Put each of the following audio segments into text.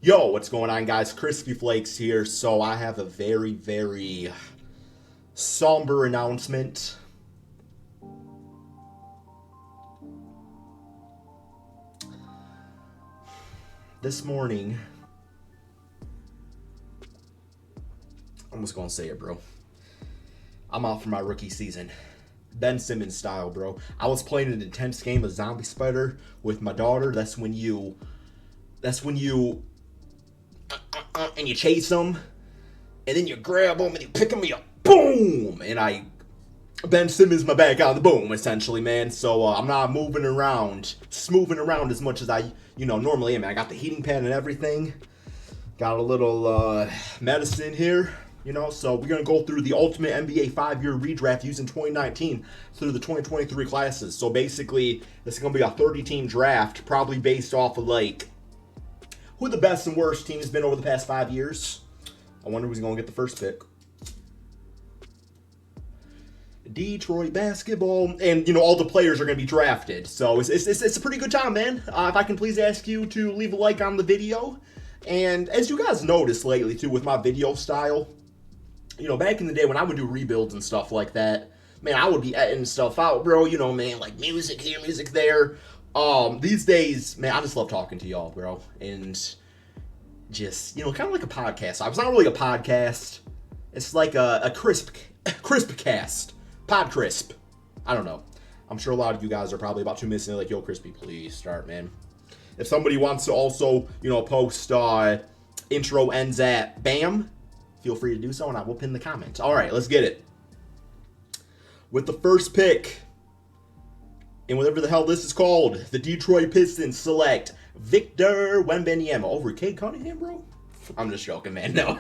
Yo, what's going on, guys? Crispy Flakes here. So, I have a very, very somber announcement. This morning, I'm just gonna say it, bro. I'm out for my rookie season. Ben Simmons style, bro. I was playing an intense game of Zombie Spider with my daughter. And you chase them, and then you grab them and you pick them up. Boom! And Ben Simmons my back out of the boom, essentially, man. So I'm not smoothing around as much as I, normally am. I got the heating pad and everything. Got a little medicine here, So we're gonna go through the Ultimate NBA 5-year redraft using 2019 through the 2023 classes. So basically, this is gonna be a 30-team draft, probably based off of who the best and worst team has been over the past 5 years. I wonder who's gonna get the first pick. Detroit basketball, and all the players are going to be drafted. So it's a pretty good time, man. If I can please ask you to leave a like on the video, and as you guys noticed lately too with my video style, back in the day when I would do rebuilds and stuff like that, man, I would be editing stuff out, bro. Man, like music here, music there. These days, man, I just love talking to y'all, bro, and just kind of like a podcast. It's not really a podcast. It's like a crisp cast. Pod Crisp. I don't know. I'm sure a lot of you guys are probably about 2 minutes in like, yo, Crispy, please start, man. If somebody wants to also, post intro ends at BAM, feel free to do so, and I will pin the comment. All right, let's get it. With the first pick, and whatever the hell this is called, the Detroit Pistons select Victor Wembanyama over Cade Cunningham, bro. I'm just joking, man. No.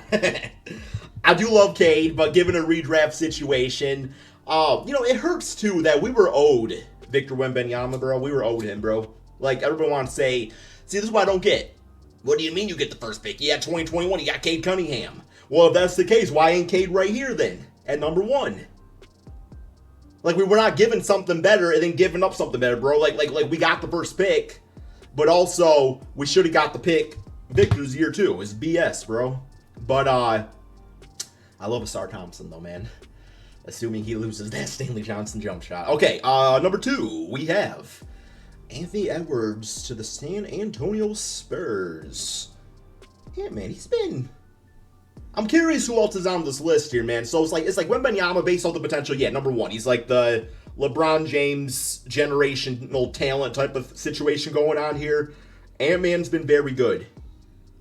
I do love Cade, but given a redraft situation, it hurts too that we were owed Victor Wembanyama, bro. We were owed him, bro. Like, everyone wants to say, see, this is what I don't get. What do you mean you get the first pick? Yeah, 2021, you got Cade Cunningham. Well, if that's the case, why ain't Cade right here then at number 1? Like, we were not given something better and then giving up something better, bro. Like we got the first pick, but also we should have got the pick Victor's year too. It's BS, bro. But I love Asar Thompson though, man. Assuming he loses that Stanley Johnson jump shot. Okay, number 2, we have Anthony Edwards to the San Antonio Spurs. Yeah, man, I'm curious who else is on this list here, man. So it's like Wembanyama based on the potential. Yeah, number 1. He's like the LeBron James generational talent type of situation going on here. Ant-Man's been very good.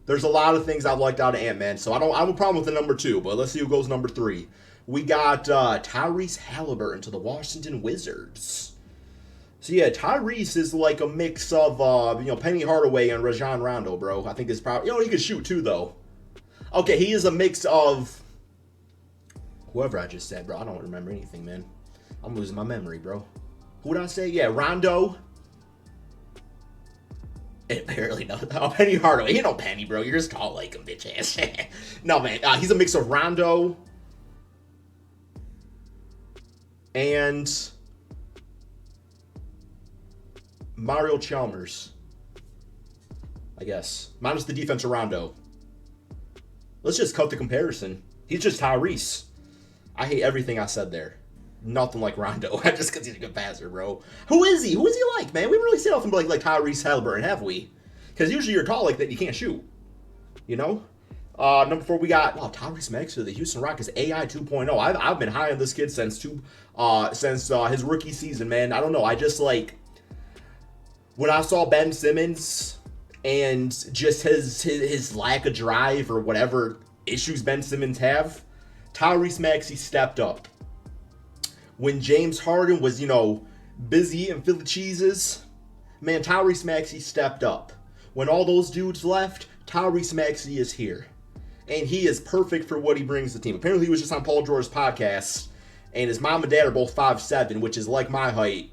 There's a lot of things I've liked out of Ant-Man, so I don't have a problem with the number 2, but let's see who goes number 3. We got Tyrese Halliburton to the Washington Wizards. So yeah, Tyrese is like a mix of Penny Hardaway and Rajon Rondo, bro. I think it's probably he could shoot too though. Okay, he is a mix of whoever I just said, bro. I don't remember anything, man. I'm losing my memory, bro. Who did I say? Yeah, Rondo. I barely know. Oh, Penny Hardaway. You know Penny, bro. You're just tall like him, bitch ass. No, man. He's a mix of Rondo and Mario Chalmers, I guess. Minus the defense of Rondo. Let's just cut the comparison. He's just Tyrese. I hate everything I said there. Nothing like Rondo. Just because he's a good passer, bro. Who is he? Who is he like, man? We haven't really seen nothing like Tyrese Halliburton, have we? Because usually you're tall like that and you can't shoot. Number 4, we got Tyrese Maxey, the Houston Rockets AI 2.0. I've been high on this kid since his rookie season, man. I don't know. I just when I saw Ben Simmons and just his lack of drive or whatever issues Ben Simmons have, Tyrese Maxey stepped up. When James Harden was, busy eating Philly cheeses, man, Tyrese Maxey stepped up. When all those dudes left, Tyrese Maxey is here. And he is perfect for what he brings to the team. Apparently, he was just on Paul George's podcast, and his mom and dad are both 5'7", which is like my height.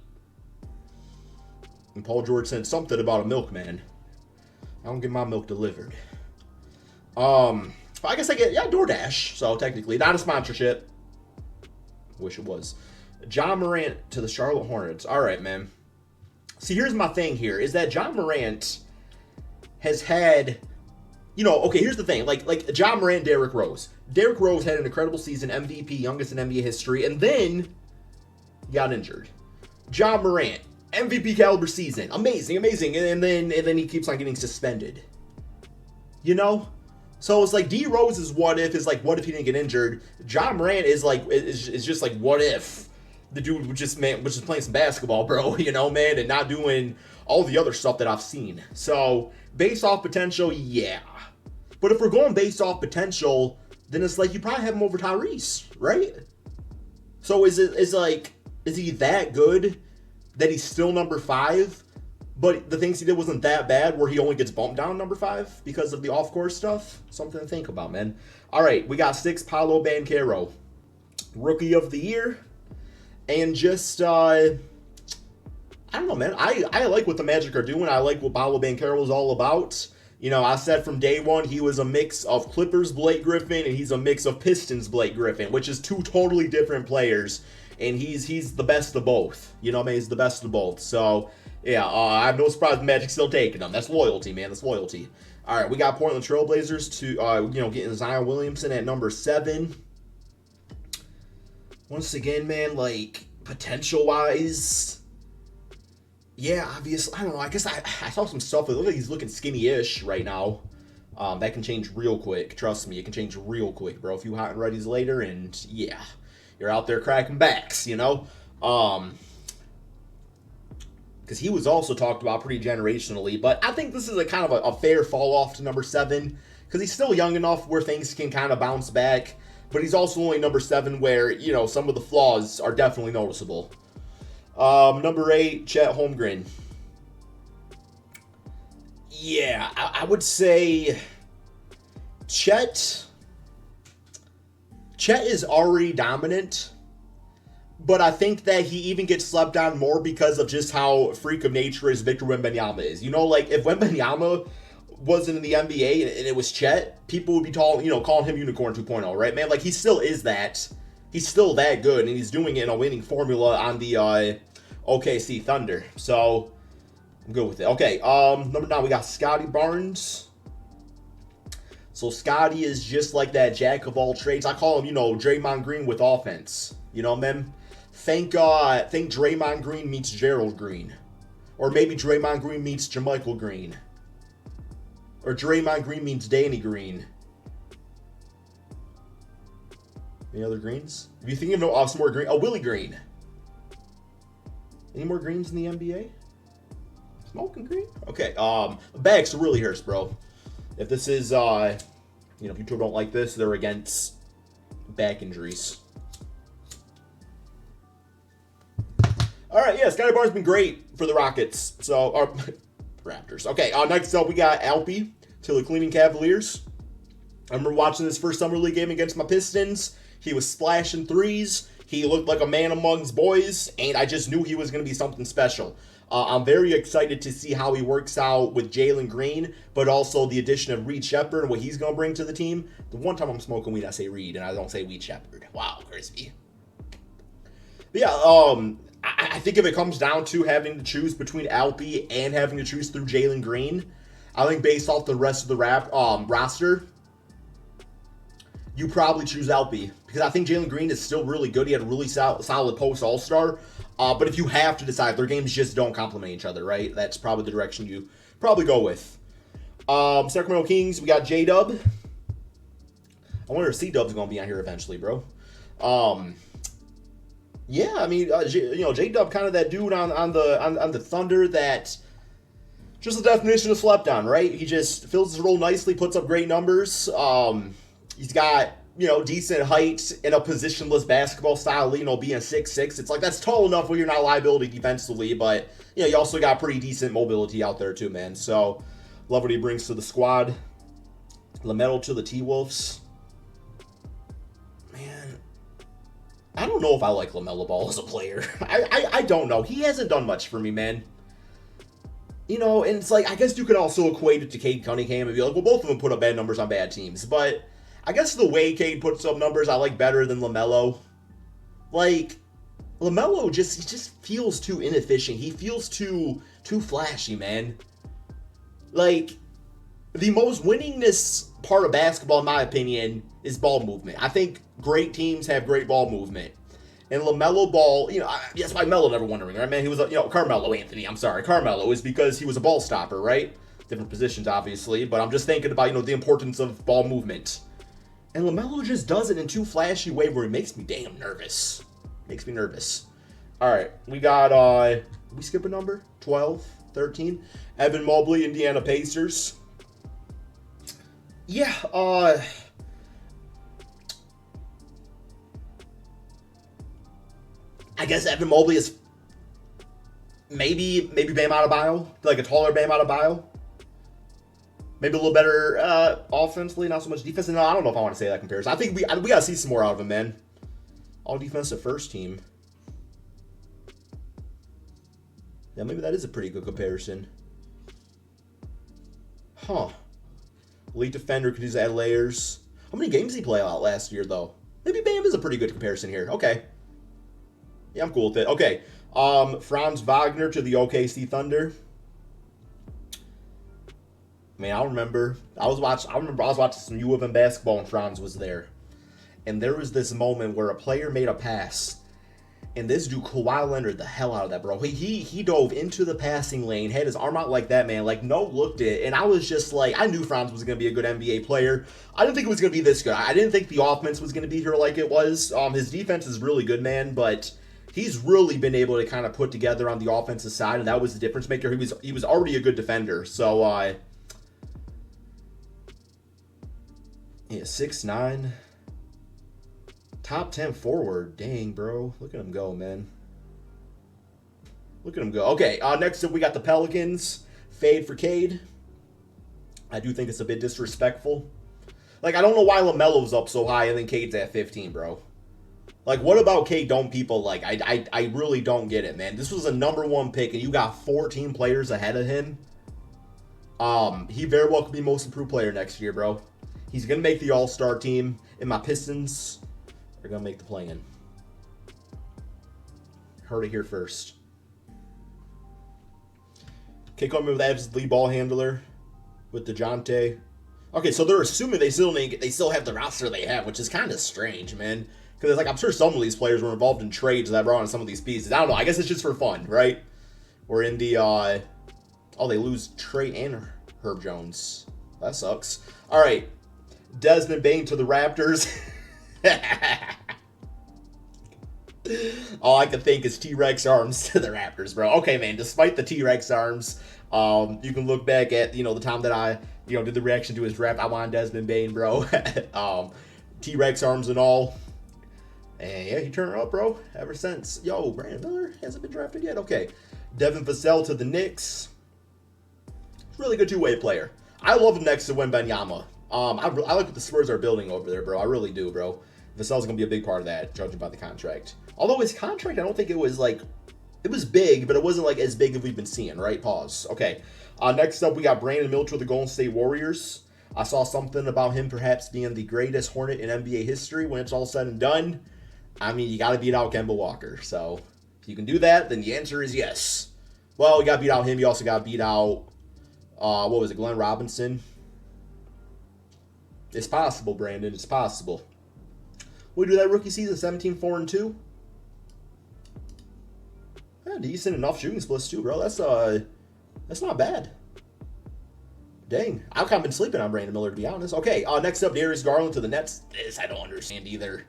And Paul George said something about a milkman. I don't get my milk delivered. I guess I get, DoorDash. So technically, not a sponsorship. Wish it was. John Morant to the Charlotte Hornets. All right, man. See, here's my thing here, is that John Morant has had Okay, here's the thing. Like Ja Morant, Derrick Rose. Derrick Rose had an incredible season, MVP, youngest in NBA history, and then got injured. Ja Morant, MVP caliber season, amazing, amazing, and then he keeps on getting suspended. You know, so it's like D Rose's what if is like what if he didn't get injured. Ja Morant is just like what if the dude was just playing some basketball, bro. Man, and not doing all the other stuff that I've seen. So based off potential, yeah. But if we're going based off potential, then it's like you probably have him over Tyrese, right? So is he that good that he's still number 5? But the things he did wasn't that bad where he only gets bumped down number 5 because of the off-court stuff? Something to think about, man. All right, we got 6, Paolo Banchero. Rookie of the year. And just, I don't know, man. I like what the Magic are doing. I like what Paolo Banchero is all about. I said from day one he was a mix of Clippers Blake Griffin and he's a mix of Pistons Blake Griffin, which is 2 totally different players. And he's the best of both. He's the best of both. So, yeah, I'm no surprise the Magic still taking him. That's loyalty, man. That's loyalty. All right, we got Portland Trailblazers to, getting Zion Williamson at number 7. Once again, man, like, potential-wise, yeah, obviously, I don't know. I guess I saw some stuff. It looks like he's looking skinny-ish right now. That can change real quick. Trust me, it can change real quick, bro. A few hot and readies later, and yeah, you're out there cracking backs, Because he was also talked about pretty generationally, but I think this is a kind of a fair fall off to number 7 because he's still young enough where things can kind of bounce back, but he's also only number 7 where, some of the flaws are definitely noticeable. Number 8, Chet Holmgren. Yeah, I would say Chet is already dominant, but I think that he even gets slept on more because of just how freak of nature is Victor Wembanyama is. Like if Wembanyama wasn't in the NBA and it was Chet, people would be calling him Unicorn 2.0, right, man? Like he still is that. He's still that good, and he's doing it in a winning formula on the OKC Thunder. So I'm good with it. Okay, number 9, we got Scotty Barnes. So Scotty is just like that jack of all trades. I call him, Draymond Green with offense. Man? Think Draymond Green meets Gerald Green. Or maybe Draymond Green meets JaMychal Green. Or Draymond Green meets Danny Green. Any other greens? If you think of some more green, Willie Green. Any more greens in the NBA? Smoking green? Okay, backs really hurts, bro. If this is, if people don't like this, they're against back injuries. All right, yeah, Scotty Barnes has been great for the Rockets. So, Raptors. Okay, next up we got Alpi to the Cleveland Cavaliers. I remember watching this first Summer League game against my Pistons. He was splashing threes. He looked like a man amongst boys, and I just knew he was going to be something special. I'm very excited to see how he works out with Jalen Green, but also the addition of Reed Sheppard and what he's going to bring to the team. The one time I'm smoking weed, I say Reed, and I don't say Reed Sheppard. Wow, crispy. But yeah, I think if it comes down to having to choose between Alpi and having to choose through Jalen Green, I think based off the rest of the roster, you probably choose Alpi. Because I think Jalen Green is still really good. He had a really solid post All-Star. But if you have to decide, their games just don't complement each other, right? That's probably the direction you probably go with. Sacramento Kings, we got J-Dub. I wonder if C-Dub's going to be on here eventually, bro. Yeah, I mean, J-Dub kind of that dude on the Thunder that just the definition of slept on, right? He just fills his role nicely, puts up great numbers. He's got, decent height in a positionless basketball style, being 6'6". It's like that's tall enough where you're not a liability defensively, but, you also got pretty decent mobility out there too, man. So, love what he brings to the squad. LaMelo to the T-Wolves. Man, I don't know if I like LaMelo Ball as a player. I don't know. He hasn't done much for me, man. And it's like, I guess you could also equate it to Cade Cunningham and be like, well, both of them put up bad numbers on bad teams, but I guess the way Cade puts up numbers I like better than LaMelo. Like, LaMelo just feels too inefficient. He feels too flashy, man. Like, The most winningest part of basketball, in my opinion, is ball movement. I think great teams have great ball movement. And LaMelo Ball, that's why Melo never won a ring, right, man? He was, Carmelo Anthony, I'm sorry. Carmelo is because he was a ball stopper, right? Different positions, obviously, but I'm just thinking about, the importance of ball movement. And LaMelo just does it in too flashy way where it makes me damn nervous. Makes me nervous. All right, we got, we skip a number? 12, 13? Evan Mobley, Indiana Pacers. Yeah, I guess Evan Mobley is maybe Bam Adebayo, like a taller Bam Adebayo. Maybe a little better offensively, not so much defense. No, I don't know if I want to say that comparison. I think we got to see some more out of him, man. All defensive first team. Yeah, maybe that is a pretty good comparison. Huh. Elite defender could just add layers. How many games did he play out last year, though? Maybe Bam is a pretty good comparison here. Okay. Yeah, I'm cool with it. Okay. Franz Wagner to the OKC Thunder. Man, I remember I was watching some U of M basketball and Franz was there. And there was this moment where a player made a pass. And this dude, Kawhi Leonard, the hell out of that, bro. He dove into the passing lane, had his arm out like that, man. Like, no looked it. And I was just like, I knew Franz was going to be a good NBA player. I didn't think it was going to be this good. I didn't think the offense was going to be here like it was. His defense is really good, man. But he's really been able to kind of put together on the offensive side. And that was the difference maker. He was already a good defender. So, yeah, 6'9". Top 10 forward. Dang, bro. Look at him go, man. Look at him go. Okay, next up we got the Pelicans. Fade for Cade. I do think it's a bit disrespectful. Like, I don't know why LaMelo's up so high and then Cade's at 15, bro. Like, what about Cade don't people like? I really don't get it, man. This was a #1 pick and you got 14 players ahead of him. He very well could be most improved player next year, bro. He's going to make the All-Star team. And my Pistons, they're going to make the play-in. Heard it here first. Okay, coming with Avs lead ball handler with DeJounte. Okay, so they're assuming they still have the roster they have, which is kind of strange, man. Because like I'm sure some of these players were involved in trades that brought on some of these pieces. I don't know. I guess it's just for fun, right? We're in the they lose Trey and Herb Jones. That sucks. All right, Desmond Bane to the Raptors. All I can think is T-Rex arms to the Raptors, bro. Okay, man, despite the T-Rex arms, you can look back at, the time that I, did the reaction to his draft. I wanted Desmond Bane, bro. T-Rex arms and all. And yeah, he turned up, bro, ever since. Yo, Brandon Miller hasn't been drafted yet. Okay. Devin Vassell to the Knicks. Really good two-way player. I love him next to Wembanyama. I like what the Spurs are building over there, bro. I really do, bro. Vassell's going to be a big part of that, judging by the contract. Although his contract, I don't think it was big, but it wasn't as big as we've been seeing, right? Pause. Okay. Next up, we got Brandon Miller with the Golden State Warriors. I saw something about him perhaps being the greatest Hornet in NBA history when it's all said and done. I mean, you got to beat out Kemba Walker. So if you can do that, then the answer is yes. Well, you got to beat out him. You also got to beat out, Glenn Robinson. It's possible, Brandon. It's possible. We do that rookie season, 17-4-2. Yeah, decent enough shooting splits too, bro. That's not bad. Dang, I've kind of been sleeping on Brandon Miller, to be honest. Okay, next up, Darius Garland to the Nets. This I don't understand either,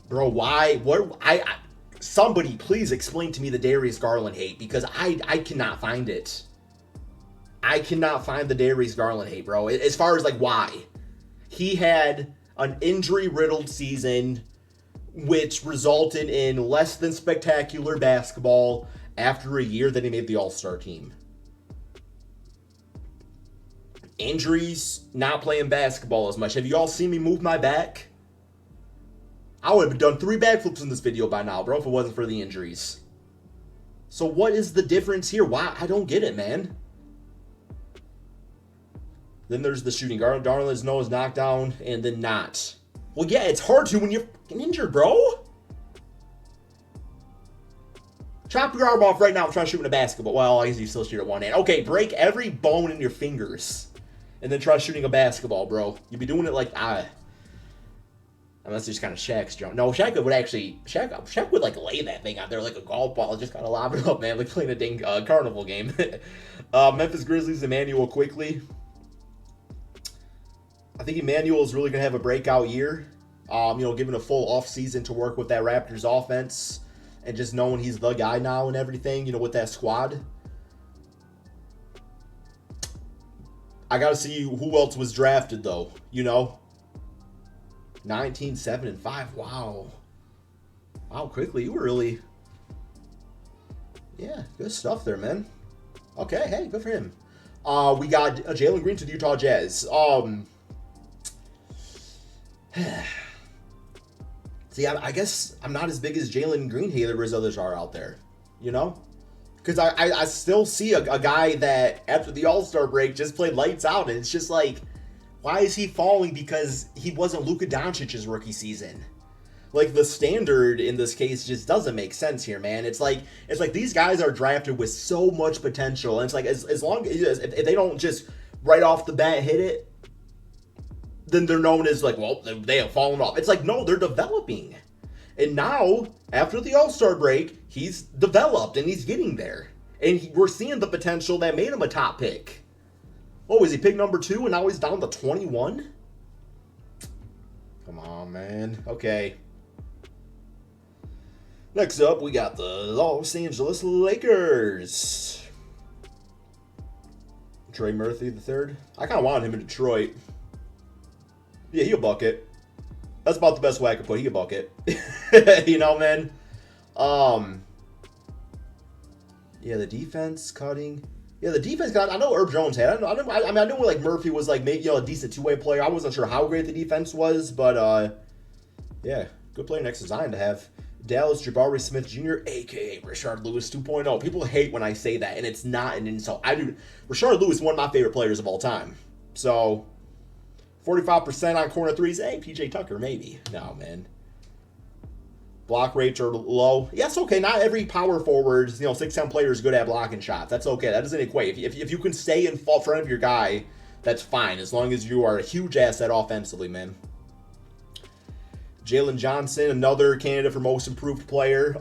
bro. Why? What? Somebody please explain to me the Darius Garland hate, because I cannot find it. I cannot find the Darius Garland hate, bro. As far as why he had an injury-riddled season, which resulted in less than spectacular basketball after a year that he made the All-Star team. Injuries, not playing basketball as much. Have you all seen me move my back? I would have done 3 backflips in this video by now, bro, if it wasn't for the injuries. So what is the difference here? Why? I don't get it, man. Then there's the shooting. Garland's nose knocked down and then not. Well, yeah, it's hard to when you're fucking injured, bro. Chop your arm off right now and try shooting a basketball. Well, I guess you still shoot at one hand. Okay, break every bone in your fingers. and then try shooting a basketball, bro. You'd be doing it like, unless it's just kind of Shaq's jump. No, Shaq would like lay that thing out there like a golf ball, just kind of lob it up, man, like playing a dang carnival game. Memphis Grizzlies, Emmanuel Quickley. I think Emmanuel is really going to have a breakout year. Given a full offseason to work with that Raptors offense and just knowing he's the guy now and everything, with that squad. I got to see who else was drafted, though, 19, 7, and 5. Wow. Wow, Quickley, you were really... Yeah, good stuff there, man. Okay, hey, good for him. We got Jalen Green to the Utah Jazz. See, I guess I'm not as big as Jalen Green hater as others are out there, Because I still see a guy that, after the All-Star break, just played lights out, and it's just like, why is he falling? Because he wasn't Luka Doncic's rookie season. Like, the standard in this case just doesn't make sense here, man. It's like these guys are drafted with so much potential, and it's like, as long as if they don't just right off the bat hit it, then they're known as like, well, they have fallen off. It's like, no, they're developing. And now, after the All-Star break, he's developed and he's getting there. And we're seeing the potential that made him a top pick. Oh, is he pick number 2 and now he's down to 21? Come on, man. Okay. Next up, we got the Los Angeles Lakers. Trey Murphy III. I kind of wanted him in Detroit. Yeah, he'll bucket. That's about the best way I could put it. He'll bucket. Man. Yeah, the defense cutting. Yeah, the defense got. I know Herb Jones had. I know like Murphy was like maybe a decent two-way player. I wasn't sure how great the defense was, but yeah, good player next to Zion to have. Dallas Jabari Smith Jr., aka Rashard Lewis 2.0. People hate when I say that, and it's not an insult. Rashard Lewis, one of my favorite players of all time. So. 45% on corner threes. Hey, PJ Tucker, maybe. No, man. Block rates are low. Yes, okay. Not every power forward, 6'10" player is good at blocking shots. That's okay. That doesn't equate. If you can stay in front of your guy, that's fine. As long as you are a huge asset offensively, man. Jalen Johnson, another candidate for most improved player.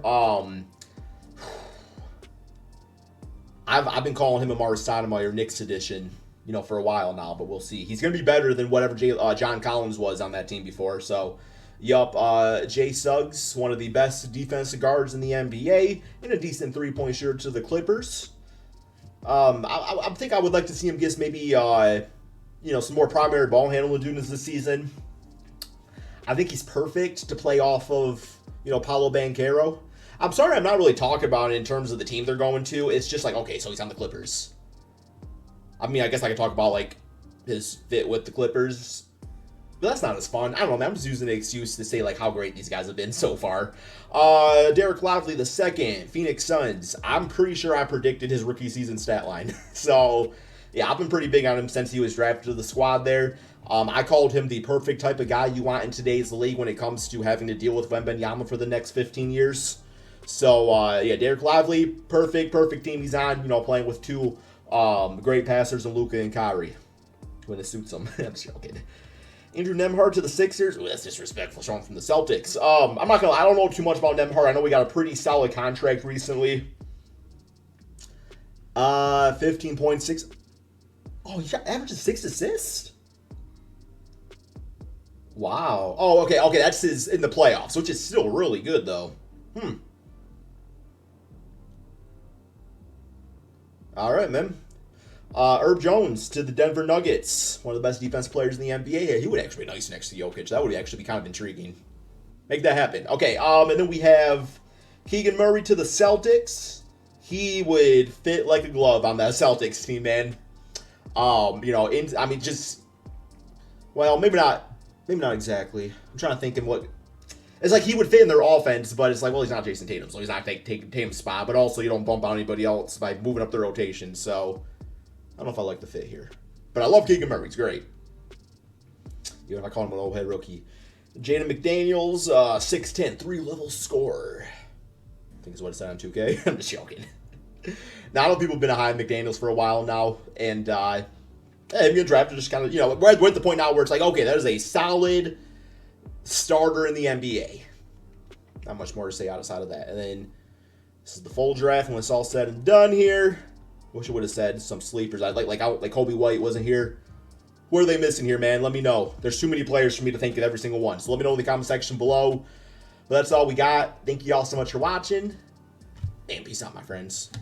I've been calling him Amari Stoudemire, Knicks edition. For a while now, but we'll see. He's going to be better than whatever John Collins was on that team before. So, Jay Suggs, one of the best defensive guards in the NBA, and a decent three-point shooter to the Clippers. I think I would like to see him get maybe, some more primary ball handling duties this season. I think he's perfect to play off of, Paolo Banchero. I'm sorry I'm not really talking about it in terms of the team they're going to. It's just like, okay, so he's on the Clippers. I mean, I guess I could talk about, like, his fit with the Clippers. But that's not as fun. I don't know, man. I'm just using an excuse to say, like, how great these guys have been so far. Derek Lively II, Phoenix Suns. I'm pretty sure I predicted his rookie season stat line. So, yeah, I've been pretty big on him since he was drafted to the squad there. I called him the perfect type of guy you want in today's league when it comes to having to deal with Wembanyama for the next 15 years. So, yeah, Derek Lively, perfect team he's on, playing with two great passers in Luka and Kyrie when it suits them. I'm just joking. Andrew Nembhard to the Sixers. Ooh, that's disrespectful. Showing from the Celtics. I don't know too much about Nembhard. I know we got a pretty solid contract recently. 15.6. Oh, he averages 6 assists? Wow. Oh, okay. That's his in the playoffs, which is still really good, though. All right, man. Herb Jones to the Denver Nuggets. One of the best defense players in the NBA. Yeah, he would actually be nice next to Jokic. That would actually be kind of intriguing. Make that happen. Okay, and then we have Keegan Murray to the Celtics. He would fit like a glove on that Celtics team, man. Maybe not exactly. I'm trying to think of what... It's like he would fit in their offense, but it's like, well, he's not Jason Tatum, so he's not taking Tatum's spot. But also, you don't bump out anybody else by moving up the rotation. So, I don't know if I like the fit here. But I love Keegan Murray. He's great. Even if I call him an old head rookie. Jaden McDaniels, 6'10", 3-level scorer. I think is what it said on 2K. I'm just joking. Now, I know people have been high on McDaniels for a while now. And kind him getting drafted just kind of, we're at the point now where it's like, okay, that is a solid starter in the NBA. Not much more to say outside of that. And then this is the full draft when it's all said and done here. Wish I would have said some sleepers. I'd like Kobe White wasn't here. What are they missing here, man? Let me know. There's too many players for me to think of every single one. So let me know in the comment section below. But that's all we got. Thank you all so much for watching. And peace out, my friends.